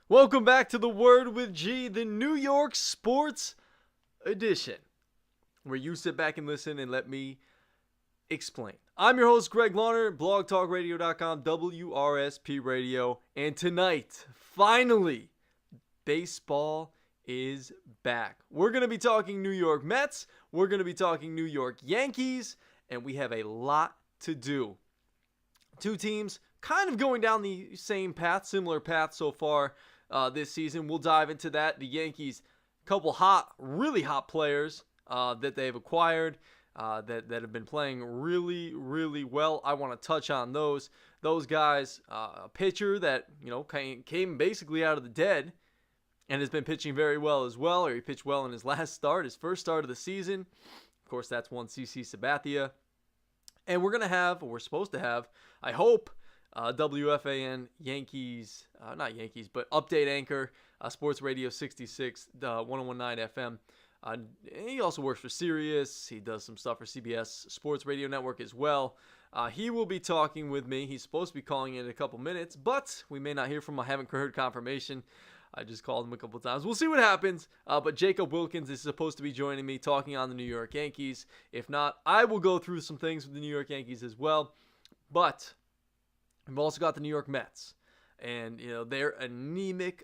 Welcome back to the Word with G, the New York Sports Edition, where you sit back and listen and let me explain. I'm your host, Greg Launer, BlogTalkRadio.com, WRSP Radio, and tonight, finally, baseball is back. We're going to be talking New York Mets, we're going to be talking New York Yankees, and we have a lot to do. Two teams kind of going down the same path, similar path so far this season. We'll dive into that. The Yankees, a couple really hot players that they've acquired that have been playing really, really well. I want to touch on those guys. A pitcher that came basically out of the dead and has been pitching very well as well, or he pitched well in his first start of the season. Of course, that's one CC Sabathia. And we're supposed to have, I hope, WFAN Yankees, not Yankees, but update anchor, Sports Radio 66, 1019 FM. He also works for Sirius. He does some stuff for CBS Sports Radio Network as well. He will be talking with me. He's supposed to be calling in a couple minutes, but we may not hear from him. I haven't heard confirmation. I just called him a couple times. We'll see what happens. But Jacob Wilkins is supposed to be joining me talking on the New York Yankees. If not, I will go through some things with the New York Yankees as well. But we've also got the New York Mets. And, they're anemic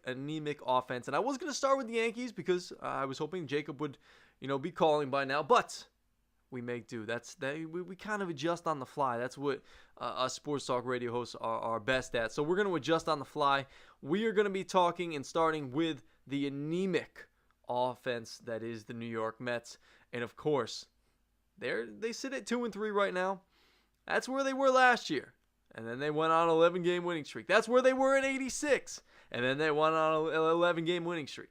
offense. And I was going to start with the Yankees because I was hoping Jacob would, be calling by now. But we make do. We kind of adjust on the fly. That's what us sports talk radio hosts are best at. So we're going to adjust on the fly. We are going to be talking and starting with the anemic offense that is the New York Mets. And of course, they sit at 2-3 right now. That's where they were last year. And then they went on an 11-game winning streak. That's where they were in '86. And then they went on an 11-game winning streak.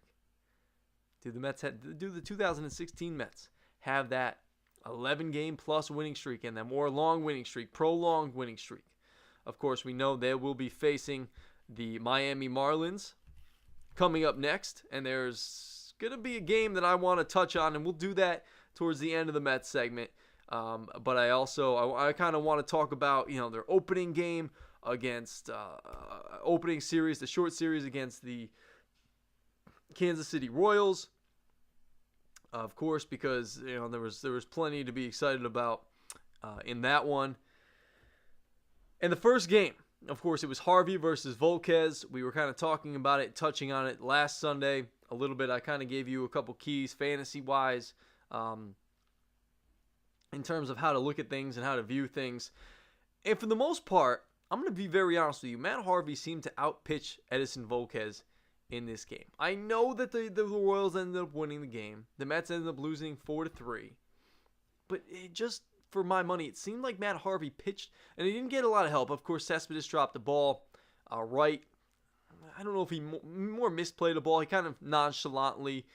Do the 2016 Mets have that 11-game plus winning streak and then more long winning streak, prolonged winning streak? Of course, we know they will be facing the Miami Marlins coming up next. And there's going to be a game that I want to touch on, and we'll do that towards the end of the Mets segment. But I kind of want to talk about, their opening game against, opening series, the short series against the Kansas City Royals. Of course, because, there was plenty to be excited about in that one. And the first game, of course, it was Harvey versus Volquez. We were kind of talking about it, touching on it last Sunday a little bit. I kind of gave you a couple keys fantasy-wise, in terms of how to look at things and how to view things. And for the most part, I'm going to be very honest with you. Matt Harvey seemed to outpitch Edinson Volquez in this game. I know that the Royals ended up winning the game. The Mets ended up losing 4-3. But it just, for my money, it seemed like Matt Harvey pitched, and he didn't get a lot of help. Of course, Cespedes dropped the ball right. I don't know if he more misplayed the ball. He kind of nonchalantly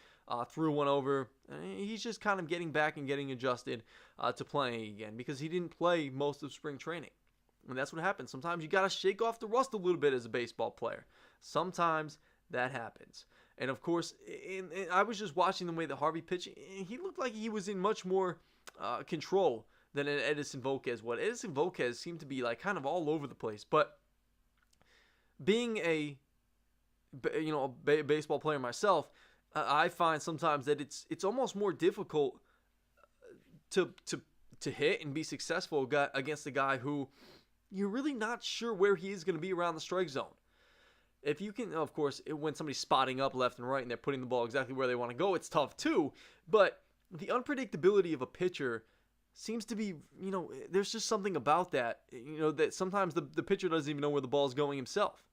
threw one over. He's just kind of getting back and getting adjusted to playing again because he didn't play most of spring training. And that's what happens. Sometimes you got to shake off the rust a little bit as a baseball player. Sometimes that happens. And of course, I was just watching the way that Harvey pitched, and he looked like he was in much more control than Edinson Volquez was. Edinson Volquez seemed to be like kind of all over the place. But being a baseball player myself, I find sometimes that it's almost more difficult to hit and be successful against a guy who you're really not sure where he is going to be around the strike zone. If you can, of course, when somebody's spotting up left and right and they're putting the ball exactly where they want to go, it's tough too. But the unpredictability of a pitcher seems to be, there's just something about that, that sometimes the pitcher doesn't even know where the ball's going himself.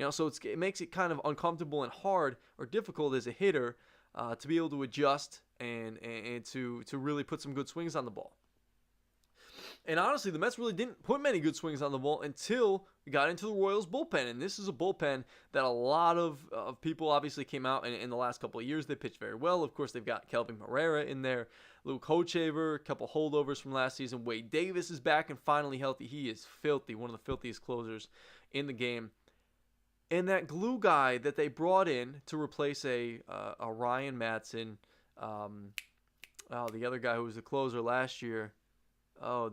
So it makes it kind of uncomfortable and hard or difficult as a hitter to be able to adjust and to really put some good swings on the ball. And honestly, the Mets really didn't put many good swings on the ball until we got into the Royals bullpen. And this is a bullpen that a lot of people obviously came out in the last couple of years. They pitched very well. Of course, they've got Kelvin Herrera in there, Luke Hochevar, a couple holdovers from last season. Wade Davis is back and finally healthy. He is filthy, one of the filthiest closers in the game. And that glue guy that they brought in to replace a Ryan Madson, the other guy who was the closer last year,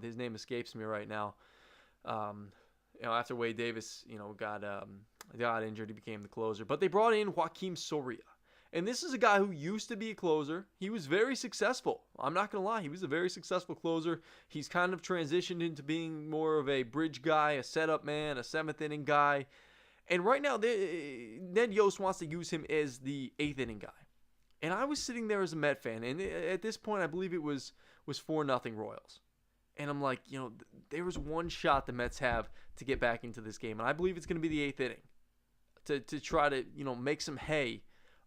his name escapes me right now. after Wade Davis, got injured, he became the closer. But they brought in Joakim Soria. And this is a guy who used to be a closer. He was very successful. I'm not going to lie. He was a very successful closer. He's kind of transitioned into being more of a bridge guy, a setup man, a seventh inning guy. And right now, Ned Yost wants to use him as the eighth inning guy. And I was sitting there as a Met fan. And at this point, I believe it was 4-0 Royals. And I'm like, there was one shot the Mets have to get back into this game. And I believe it's going to be the eighth inning to try to, make some hay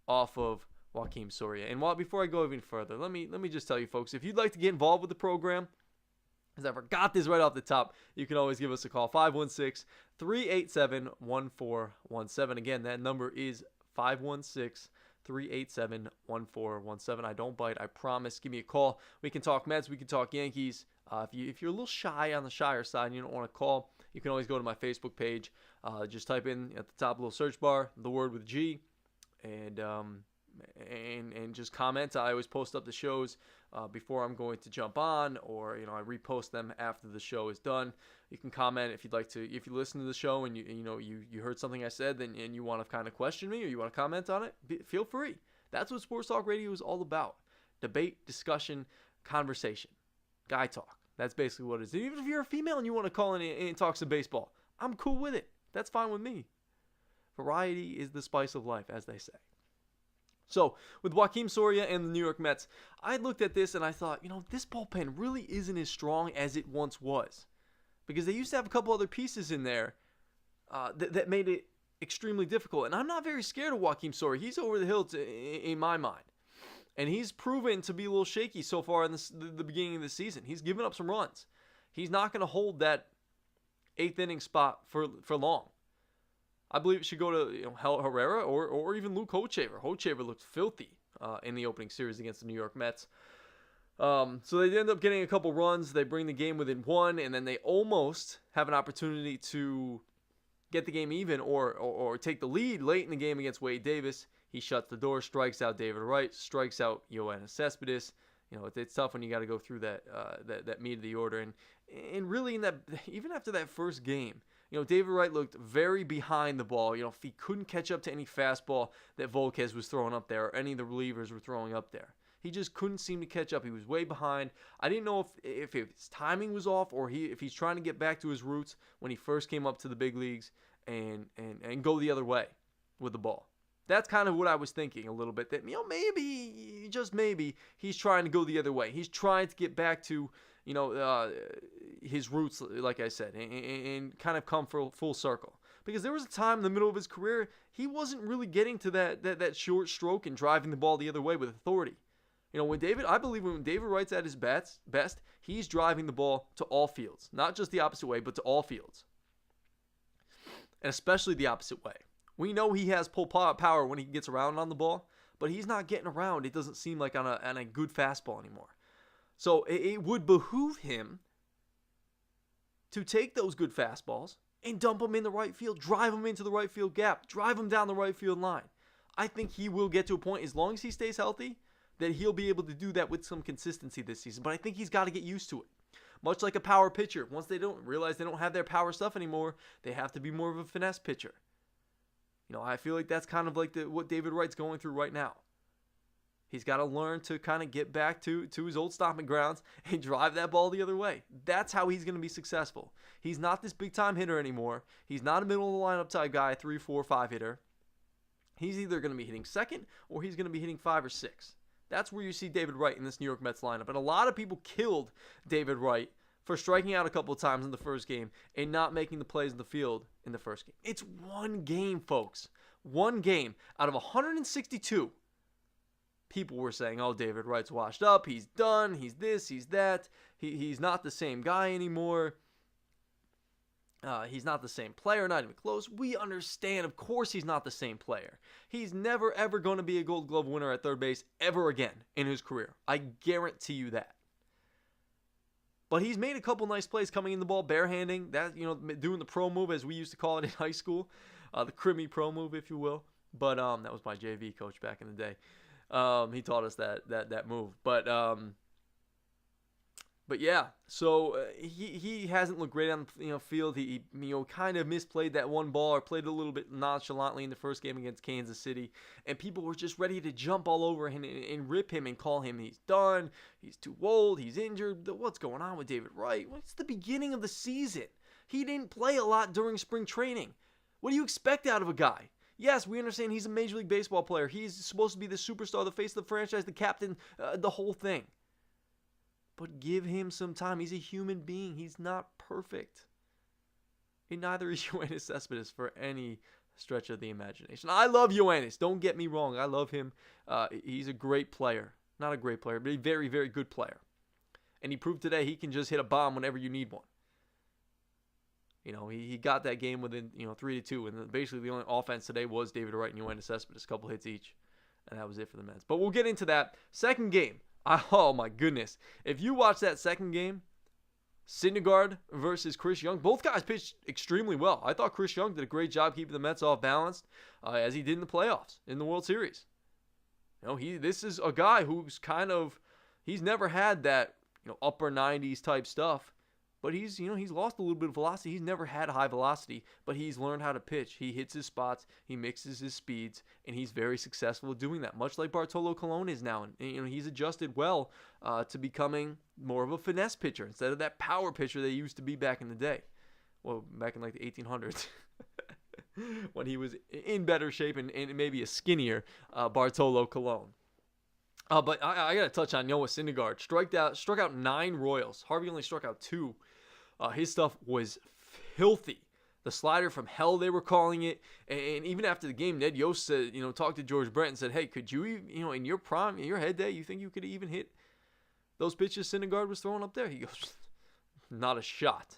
off of Joakim Soria. And before I go even further, let me just tell you folks, if you'd like to get involved with the program, because I forgot this right off the top, you can always give us a call, 516-387-1417. Again, that number is 516-387-1417. I don't bite, I promise. Give me a call. We can talk Mets, we can talk Yankees. If you're a little shy on the shyer side and you don't want to call, you can always go to my Facebook page. Just type in at the top little search bar, the word with G, and just comment. I always post up the shows before I'm going to jump on, or I repost them after the show is done. You can comment if you'd like to. If you listen to the show and you heard something I said, and you want to kind of question me or you want to comment on it, feel free. That's what Sports Talk Radio is all about: debate, discussion, conversation, guy talk. That's basically what it is. Even if you're a female and you want to call in and talk some baseball, I'm cool with it. That's fine with me. Variety is the spice of life, as they say. So, with Joakim Soria and the New York Mets, I looked at this and I thought, this bullpen really isn't as strong as it once was. Because they used to have a couple other pieces in there that made it extremely difficult. And I'm not very scared of Joakim Soria. He's over the hill in my mind. And he's proven to be a little shaky so far in the beginning of the season. He's given up some runs. He's not going to hold that eighth inning spot for long. I believe it should go to Herrera or even Luke Hochevar. Hochevar looked filthy in the opening series against the New York Mets. So they end up getting a couple runs. They bring the game within one, and then they almost have an opportunity to get the game even or take the lead late in the game against Wade Davis. He shuts the door, strikes out David Wright, strikes out Yoenis Cespedes. It's tough when you got to go through that meat of the order. And really, even after that first game, David Wright looked very behind the ball. If he couldn't catch up to any fastball that Volquez was throwing up there or any of the relievers were throwing up there. He just couldn't seem to catch up. He was way behind. I didn't know if his timing was off or if he's trying to get back to his roots when he first came up to the big leagues and go the other way with the ball. That's kind of what I was thinking a little bit, that, maybe, just maybe, he's trying to go the other way. He's trying to get back to, his roots, like I said, and kind of come full circle. Because there was a time in the middle of his career, he wasn't really getting to that short stroke and driving the ball the other way with authority. I believe when David Wright's at his best, he's driving the ball to all fields. Not just the opposite way, but to all fields. And especially the opposite way. We know he has pull power when he gets around on the ball, but he's not getting around, it doesn't seem like, on a good fastball anymore. So it would behoove him to take those good fastballs and dump them in the right field, drive them into the right field gap, drive them down the right field line. I think he will get to a point, as long as he stays healthy, that he'll be able to do that with some consistency this season. But I think he's got to get used to it. Much like a power pitcher. Once they don't realize they don't have their power stuff anymore, they have to be more of a finesse pitcher. I feel like that's kind of like what David Wright's going through right now. He's got to learn to kind of get back to his old stomping grounds and drive that ball the other way. That's how he's going to be successful. He's not this big-time hitter anymore. He's not a middle-of-the-lineup type guy, 3, 4, 5 hitter. He's either going to be hitting second or he's going to be hitting 5 or 6. That's where you see David Wright in this New York Mets lineup. And a lot of people killed David Wright for striking out a couple of times in the first game and not making the plays in the field in the first game. It's one game, folks. One game out of 162. People were saying, David Wright's washed up. He's done. He's this. He's that. He's not the same guy anymore. He's not the same player. Not even close. We understand. Of course he's not the same player. He's never, ever going to be a Gold Glove winner at third base ever again in his career. I guarantee you that. But he's made a couple nice plays coming in the ball, barehanding, doing the pro move, as we used to call it in high school, the Crimmy pro move, if you will. But that was my JV coach back in the day. He taught us that move. But But yeah, so he hasn't looked great on the field. He kind of misplayed that one ball or played a little bit nonchalantly in the first game against Kansas City, and people were just ready to jump all over him and rip him and call him he's done, he's too old, he's injured. What's going on with David Wright? Well, it's the beginning of the season. He didn't play a lot during spring training. What do you expect out of a guy? Yes, we understand he's a Major League Baseball player. He's supposed to be the superstar, the face of the franchise, the captain, the whole thing. But give him some time. He's a human being. He's not perfect. And neither is Yoenis Cespedes for any stretch of the imagination. I love Yoenis. Don't get me wrong. I love him. He's a great player. Not a great player, but a very, very good player. And he proved today he can just hit a bomb whenever you need one. He got that game within 3-2, and basically the only offense today was David Wright and Yoenis Cespedes, a couple hits each, and that was it for the Mets. But we'll get into that second game. Oh my goodness! If you watch that second game, Syndergaard versus Chris Young, both guys pitched extremely well. I thought Chris Young did a great job keeping the Mets off balanced, as he did in the playoffs in the World Series. This is a guy who's he's never had that upper 90s type stuff. But he's lost a little bit of velocity. He's never had high velocity, but he's learned how to pitch. He hits his spots, he mixes his speeds, and he's very successful at doing that, much like Bartolo Colon is now. And he's adjusted well to becoming more of a finesse pitcher instead of that power pitcher they used to be back in the day. Well, back in like the 1800s. when he was in better shape and maybe a skinnier Bartolo Colon. But I got to touch on Noah Syndergaard. Struck out 9 Royals. Harvey only struck out 2. His stuff was filthy. The slider from hell, they were calling it. And even after the game, Ned Yost said, talked to George Brett and said, hey, could you, in your prime, in your head day, you think you could even hit those pitches Syndergaard was throwing up there? He goes, not a shot.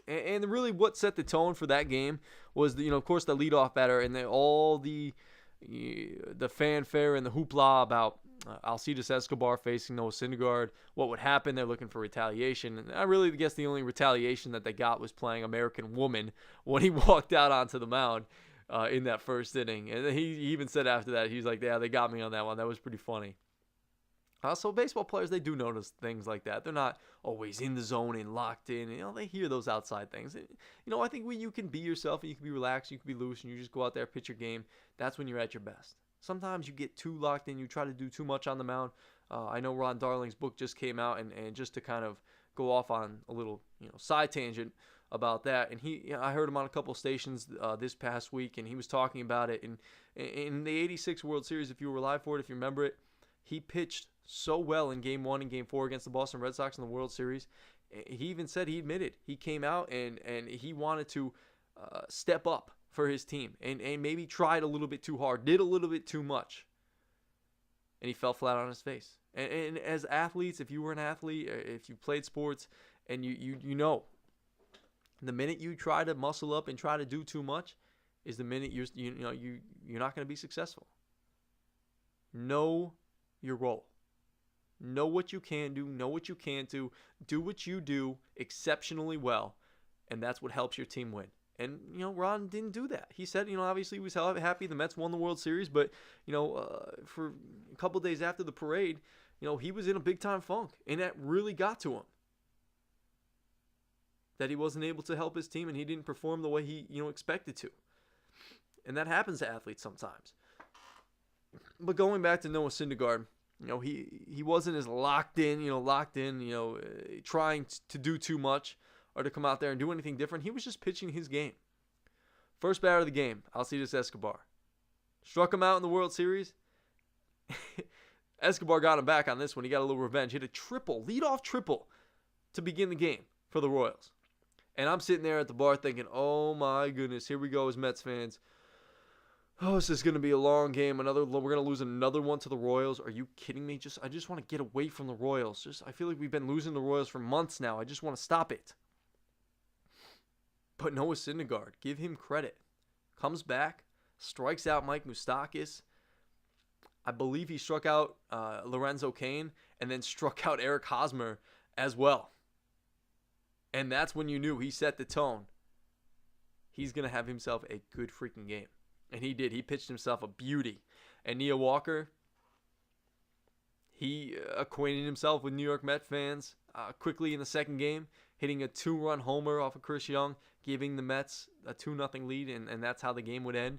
And really what set the tone for that game was, of course, the leadoff batter and all the fanfare and the hoopla about Alcides Escobar facing Noah Syndergaard, what would happen. They're looking for retaliation. And I really guess the only retaliation that they got was playing American Woman when he walked out onto the mound in that first inning. And he even said after that, he's like, yeah, they got me on that one. That was pretty funny. So baseball players, they do notice things like that. They're not always in the zone and locked in. They hear those outside things. I think when you can be yourself and you can be relaxed, you can be loose, and you just go out there, pitch your game, that's when you're at your best. Sometimes you get too locked in. You try to do too much on the mound. I know Ron Darling's book just came out, and just to kind of go off on a little side tangent about that, and I heard him on a couple stations this past week, and he was talking about it. And in the '86 World Series, if you were alive for it, if you remember it, he pitched so well in Game 1 and Game 4 against the Boston Red Sox in the World Series. He even said he admitted he came out and he wanted to step up for his team and maybe tried a little bit too hard, did a little bit too much, and he fell flat on his face. And as athletes, if you were an athlete, if you played sports, and you know, the minute you try to muscle up and try to do too much is the minute you're not going to be successful. Know your role. Know what you can do, know what you can't do what you do exceptionally well, and that's what helps your team win. And, Ron didn't do that. He said, obviously he was happy the Mets won the World Series, but, for a couple days after the parade, he was in a big-time funk, and that really got to him. That he wasn't able to help his team, and he didn't perform the way he, expected to. And that happens to athletes sometimes. But going back to Noah Syndergaard, he wasn't as locked in, trying to do too much or to come out there and do anything different. He was just pitching his game. First batter of the game, Alcides Escobar. Struck him out in the World Series. Escobar got him back on this one. He got a little revenge. Hit a leadoff triple to begin the game for the Royals. And I'm sitting there at the bar thinking, oh my goodness, here we go as Mets fans. Oh, this is going to be a long game. We're going to lose another one to the Royals. Are you kidding me? I just want to get away from the Royals. I feel like we've been losing the Royals for months now. I just want to stop it. But Noah Syndergaard, give him credit. Comes back, strikes out Mike Moustakas. I believe he struck out Lorenzo Cain and then struck out Eric Hosmer as well. And that's when you knew he set the tone. He's going to have himself a good freaking game. And he did. He pitched himself a beauty. And Nia Walker, he acquainted himself with New York Met fans quickly in the second game, hitting a 2-run homer off of Chris Young, giving the Mets a 2-0 lead, and that's how the game would end.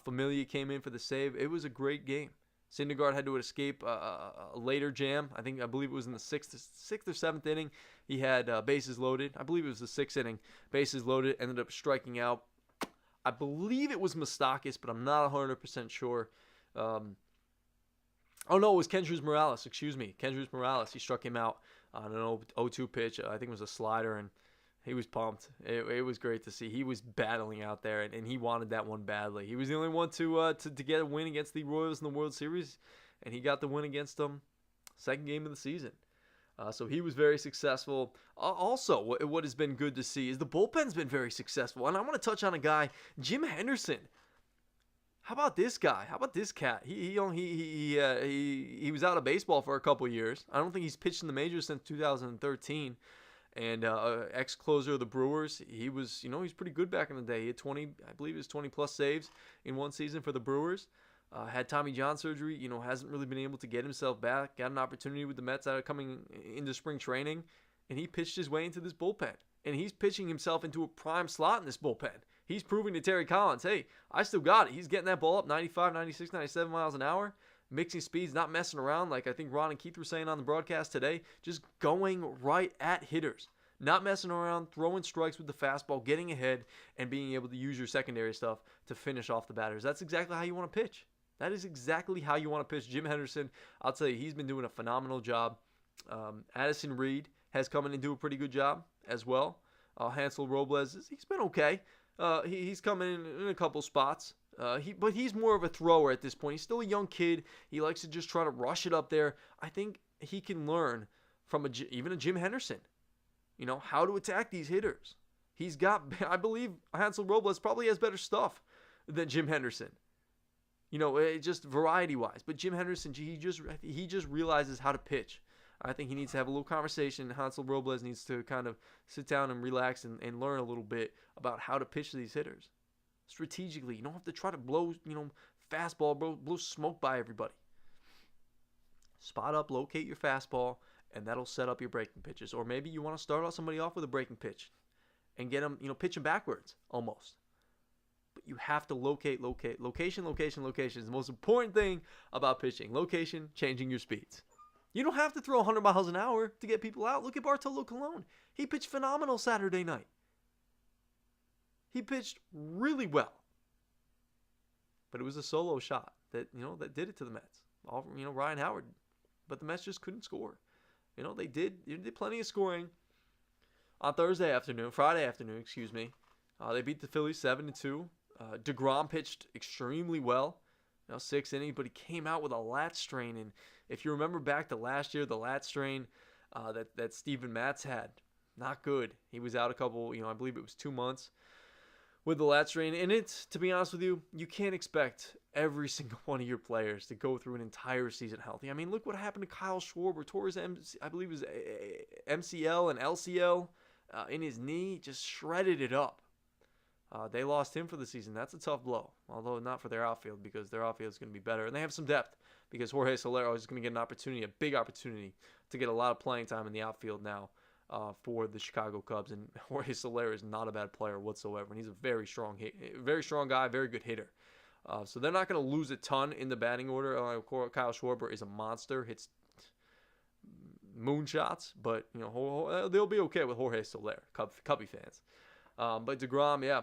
Familia came in for the save. It was a great game. Syndergaard had to escape a later jam. I believe it was in the sixth or seventh inning. He had bases loaded. I believe it was the sixth inning. Bases loaded. Ended up striking out. I believe it was Moustakas, but I'm not 100% sure. Oh no, it was Kendrys Morales. Excuse me, Kendrys Morales. He struck him out on an 0-2 pitch. I think it was a slider, and he was pumped. It was great to see. He was battling out there, and he wanted that one badly. He was the only one to get a win against the Royals in the World Series, and he got the win against them second game of the season. So he was very successful. Also, what has been good to see is the bullpen's been very successful. And I want to touch on a guy, Jim Henderson. How about this guy? How about this cat? He was out of baseball for a couple years. I don't think he's pitched in the majors since 2013. And ex-closer of the Brewers, he was pretty good back in the day. He had 20, I believe it was 20-plus saves in one season for the Brewers. Had Tommy John surgery, hasn't really been able to get himself back. Got an opportunity with the Mets coming into spring training, and he pitched his way into this bullpen. And he's pitching himself into a prime slot in this bullpen. He's proving to Terry Collins, hey, I still got it. He's getting that ball up 95, 96, 97 miles an hour. Mixing speeds, not messing around like I think Ron and Keith were saying on the broadcast today. Just going right at hitters. Not messing around, throwing strikes with the fastball, getting ahead, and being able to use your secondary stuff to finish off the batters. That's exactly how you want to pitch. That is exactly how you want to pitch. Jim Henderson, I'll tell you, he's been doing a phenomenal job. Addison Reed has come in and do a pretty good job as well. Hansel Robles, he's been okay. He's coming in a couple spots. But he's more of a thrower at this point. He's still a young kid. He likes to just try to rush it up there. I think he can learn from even a Jim Henderson, how to attack these hitters. He's got, I believe, Hansel Robles probably has better stuff than Jim Henderson. Just variety-wise. But Jim Henderson, he just realizes how to pitch. I think he needs to have a little conversation. Hansel Robles needs to kind of sit down and relax and learn a little bit about how to pitch these hitters. Strategically, you don't have to try to blow, fastball, blow smoke by everybody. Spot up, locate your fastball, and that'll set up your breaking pitches. Or maybe you want to start somebody off with a breaking pitch and get them, pitch them backwards almost. But you have to locate. Location is the most important thing about pitching. Location, changing your speeds. You don't have to throw 100 miles an hour to get people out. Look at Bartolo Colon. He pitched phenomenal Saturday night. He pitched really well. But it was a solo shot that did it to the Mets. Ryan Howard. But the Mets just couldn't score. They did plenty of scoring on Friday afternoon, excuse me. They beat the Phillies 7-2. DeGrom pitched extremely well. 6 innings, but he came out with a lat strain. And if you remember back to last year, the lat strain that Steven Matz had, not good. He was out a couple, I believe it was 2 months with the lat strain. And to be honest with you, you can't expect every single one of your players to go through an entire season healthy. I mean, look what happened to Kyle Schwarber. Tore his, I believe it was MCL and LCL in his knee, just shredded it up. They lost him for the season. That's a tough blow, although not for their outfield because their outfield is going to be better. And they have some depth because Jorge Solero is going to get a big opportunity to get a lot of playing time in the outfield now for the Chicago Cubs. And Jorge Solero is not a bad player whatsoever. And he's a very strong guy, very good hitter. So they're not going to lose a ton in the batting order. Kyle Schwarber is a monster, hits moonshots, but they'll be okay with Jorge Soler, Cubby fans. But DeGrom, yeah.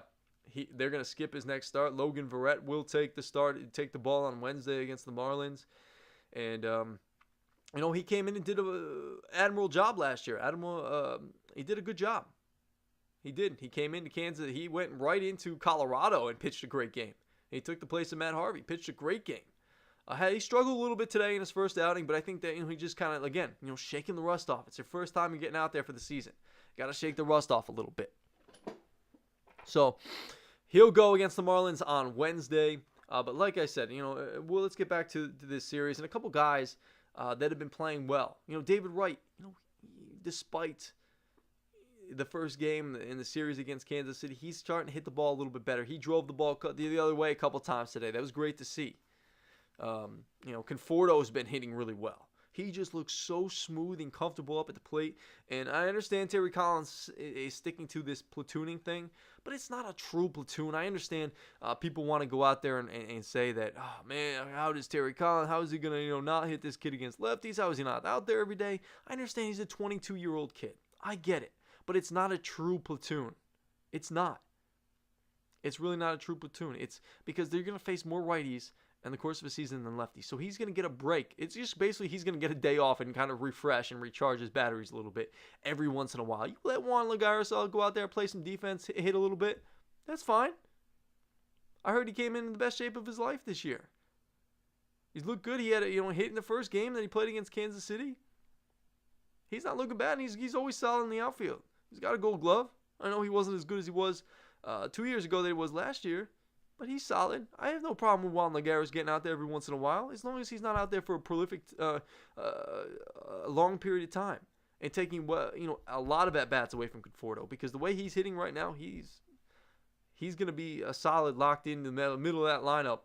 They're going to skip his next start. Logan Verrett will take the ball on Wednesday against the Marlins. And, he came in and did an admirable job last year. He did a good job. He did. He came into Kansas. He went right into Colorado and pitched a great game. He took the place of Matt Harvey, pitched a great game. He struggled a little bit today in his first outing, but I think that he just kind of, again, shaking the rust off. It's your first time you're getting out there for the season. Got to shake the rust off a little bit. So he'll go against the Marlins on Wednesday. But like I said, let's get back to this series. And a couple guys that have been playing well. David Wright, despite the first game in the series against Kansas City, he's starting to hit the ball a little bit better. He drove the ball the other way a couple times today. That was great to see. Conforto's been hitting really well. He just looks so smooth and comfortable up at the plate. And I understand Terry Collins is sticking to this platooning thing, but it's not a true platoon. I understand people want to go out there and say that, oh man, how does Terry Collins, how is he going to not hit this kid against lefties? How is he not out there every day? I understand he's a 22-year-old kid. I get it. But it's not a true platoon. It's not. It's really not a true platoon. It's because they're going to face more righties in the course of a season than lefties. So he's going to get a break. It's just basically he's going to get a day off and kind of refresh and recharge his batteries a little bit every once in a while. You let Juan Lagares go out there, play some defense, hit a little bit. That's fine. I heard he came in the best shape of his life this year. He's looked good. He had a hit in the first game that he played against Kansas City. He's not looking bad, and he's always solid in the outfield. He's got a gold glove. I know he wasn't as good as he was 2 years ago that he was last year, but he's solid. I have no problem with Juan Lagares getting out there every once in a while, as long as he's not out there for a prolific, long period of time and taking a lot of at-bats away from Conforto, because the way he's hitting right now, he's going to be a solid locked in the middle of that lineup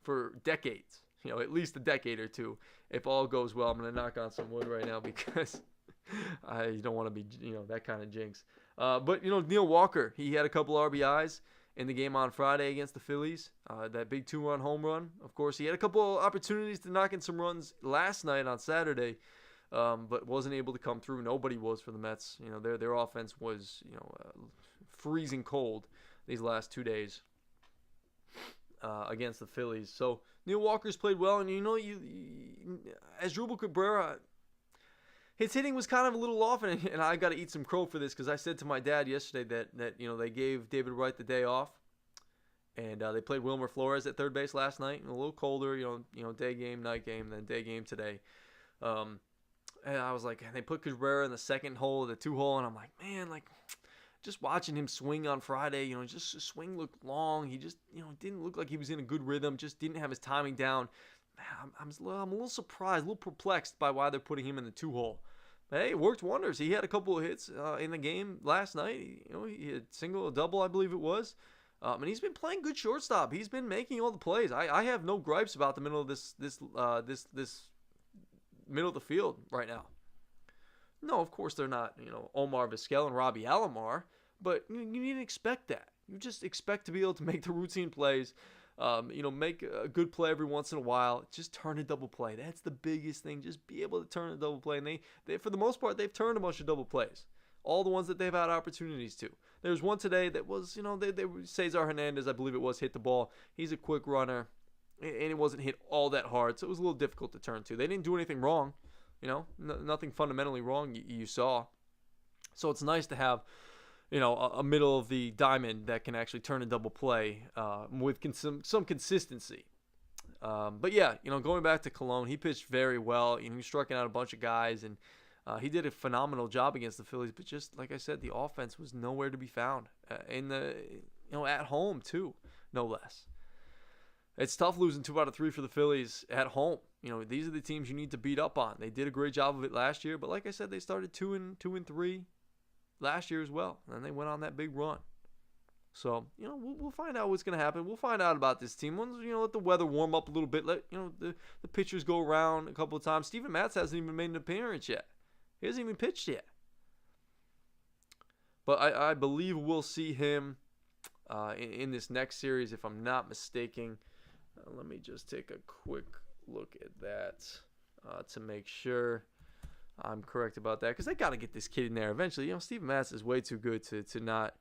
for decades, at least a decade or two, if all goes well. I'm going to knock on some wood right now because I don't want to be, that kind of jinx. But Neil Walker, he had a couple RBIs in the game on Friday against the Phillies. That big 2-run home run. Of course, he had a couple opportunities to knock in some runs last night on Saturday, but wasn't able to come through. Nobody was for the Mets. Their offense was, freezing cold these last 2 days against the Phillies. So Neil Walker's played well, and as Asdrubal Cabrera, his hitting was kind of a little off, and I got to eat some crow for this, because I said to my dad yesterday that they gave David Wright the day off, and they played Wilmer Flores at third base last night, a little colder, day game, night game, then day game today. And I was like, they put Cabrera in the second hole, the 2-hole, and I'm like, man, just watching him swing on Friday, just the swing looked long. He just, didn't look like he was in a good rhythm, just didn't have his timing down. I'm a little surprised, a little perplexed by why they're putting him in the 2-hole. But hey, it worked wonders. He had a couple of hits in the game last night. He had a double, I believe it was. And he's been playing good shortstop. He's been making all the plays. I have no gripes about the middle of this middle of the field right now. No, of course they're not, Omar Vizquel and Robbie Alomar, but you need to expect that. You just expect to be able to make the routine plays. Make a good play every once in a while. Just turn a double play. That's the biggest thing. Just be able to turn a double play. And they for the most part, they've turned a bunch of double plays. All the ones that they've had opportunities to. There's one today that was, Cesar Hernandez, I believe it was, hit the ball. He's a quick runner, and it wasn't hit all that hard, so it was a little difficult to turn to. They didn't do anything wrong, nothing fundamentally wrong you saw. So it's nice to have, a middle of the diamond that can actually turn a double play with some consistency. But yeah, going back to Colon, he pitched very well. He was striking out a bunch of guys, and he did a phenomenal job against the Phillies. But just like I said, the offense was nowhere to be found at home too, no less. It's tough losing 2 out of 3 for the Phillies at home. These are the teams you need to beat up on. They did a great job of it last year, but like I said, they started 2-3 last year as well, and they went on that big run. So, we'll find out what's going to happen. We'll find out about this team once, let the weather warm up a little bit. Let, the pitchers go around a couple of times. Steven Matz hasn't even made an appearance yet. He hasn't even pitched yet. But I believe we'll see him in this next series, if I'm not mistaken. Let me just take a quick look at that to make sure I'm correct about that, because they got to get this kid in there eventually. Steven Matz is way too good to not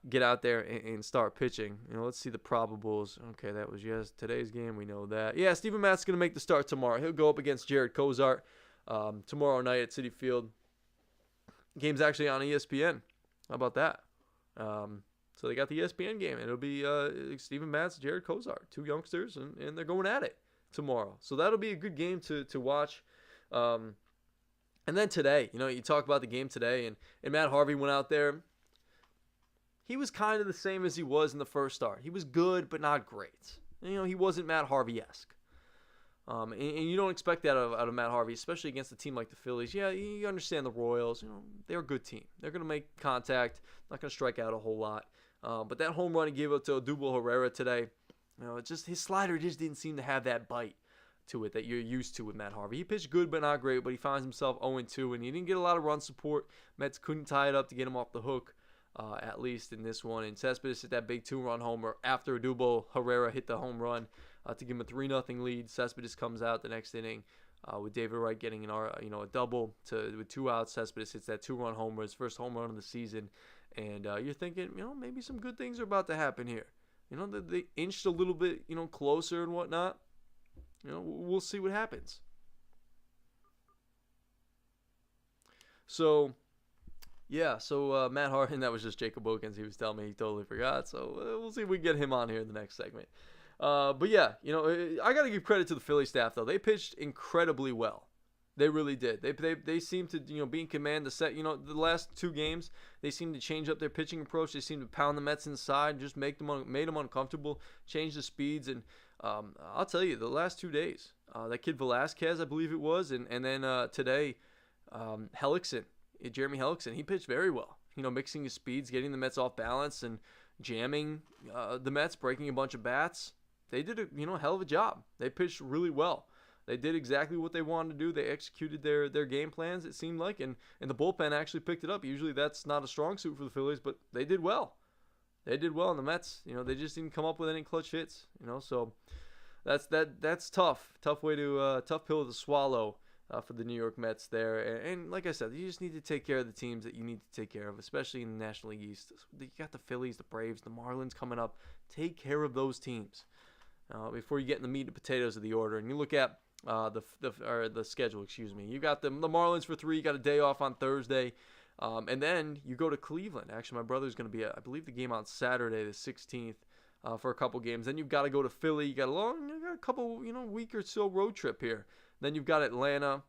get out there and start pitching. Let's see the probables. Okay, that was today's game. We know that. Yeah, Steven Matz is going to make the start tomorrow. He'll go up against Jared Cozart tomorrow night at Citi Field. Game's actually on ESPN. How about that? So they got the ESPN game, and it'll be Steven Matz, Jared Cozart, 2 youngsters, and they're going at it tomorrow. So that'll be a good game to watch. And then today, you talk about the game today, and Matt Harvey went out there. He was kind of the same as he was in the first start. He was good, but not great. He wasn't Matt Harvey-esque. And you don't expect that out of Matt Harvey, especially against a team like the Phillies. Yeah, you understand the Royals. They're a good team. They're going to make contact, not going to strike out a whole lot. But that home run he gave up to Odubel Herrera today, just his slider just didn't seem to have that bite to it that you're used to with Matt Harvey. He pitched good but not great, but he finds himself 0-2, and he didn't get a lot of run support. Mets couldn't tie it up to get him off the hook, at least in this one. And Cespedes hit that big 2-run homer after Adubo Herrera hit the home run to give him a 3-0 lead. Cespedes comes out the next inning with David Wright getting a double with 2 outs. Cespedes hits that 2-run homer, his first home run of the season, and you're thinking, maybe some good things are about to happen here. They inched a little bit, closer and whatnot. We'll see what happens. So, yeah, Matt Harvey, that was just Jacob Wilkins. He was telling me he totally forgot. So we'll see if we can get him on here in the next segment. But yeah, I got to give credit to the Philly staff, though. They pitched incredibly well. They really did. They seemed to, be in command. The last 2 games, they seemed to change up their pitching approach. They seemed to pound the Mets inside, just made them uncomfortable, change the speeds. And I'll tell you, the last 2 days, that kid Velasquez, I believe it was, and then today, Jeremy Hellickson, he pitched very well. Mixing his speeds, getting the Mets off balance, and jamming the Mets, breaking a bunch of bats. They did a hell of a job. They pitched really well. They did exactly what they wanted to do. They executed their game plans, it seemed like, and the bullpen actually picked it up. Usually that's not a strong suit for the Phillies, but they did well. They did well, and the Mets, they just didn't come up with any clutch hits, so that's tough. Tough pill to swallow for the New York Mets there. And like I said, you just need to take care of the teams that you need to take care of, especially in the National League East. You got the Phillies, the Braves, the Marlins coming up. Take care of those teams before you get in the meat and potatoes of the order. And you look at the schedule, You got the Marlins for 3. You got a day off on Thursday. And then you go to Cleveland. Actually, my brother's going to be at, I believe, the game on Saturday, the 16th, for a couple games. Then you've got to go to Philly. You got a couple, week or so road trip here. Then you've got Atlanta.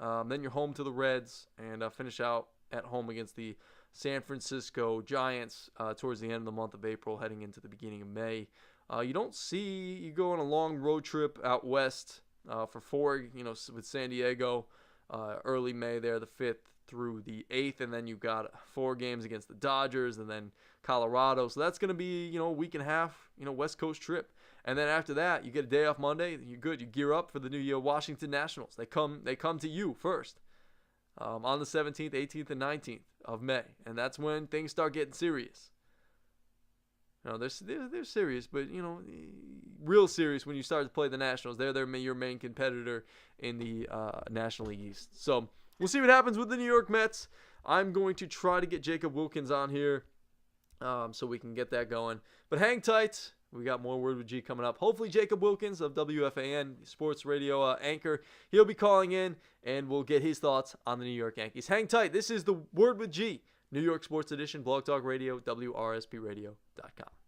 Then you're home to the Reds, and finish out at home against the San Francisco Giants towards the end of the month of April, heading into the beginning of May. You don't see you go on a long road trip out west for 4, with San Diego, early May there, the 5th through the 8th, and then you've got 4 games against the Dodgers, and then Colorado. So that's going to be, a week and a half, West Coast trip. And then after that, you get a day off Monday. You're good. You gear up for the new year. Washington Nationals. They come to you first on the 17th, 18th, and 19th of May, and that's when things start getting serious. They're serious, but real serious when you start to play the Nationals. They're your main competitor in the National League East. So we'll see what happens with the New York Mets. I'm going to try to get Jacob Wilkins on here so we can get that going. But hang tight. We got more Word with G coming up. Hopefully Jacob Wilkins of WFAN Sports Radio anchor. He'll be calling in, and we'll get his thoughts on the New York Yankees. Hang tight. This is the Word with G, New York Sports Edition, Blog Talk Radio, WRSPRadio.com.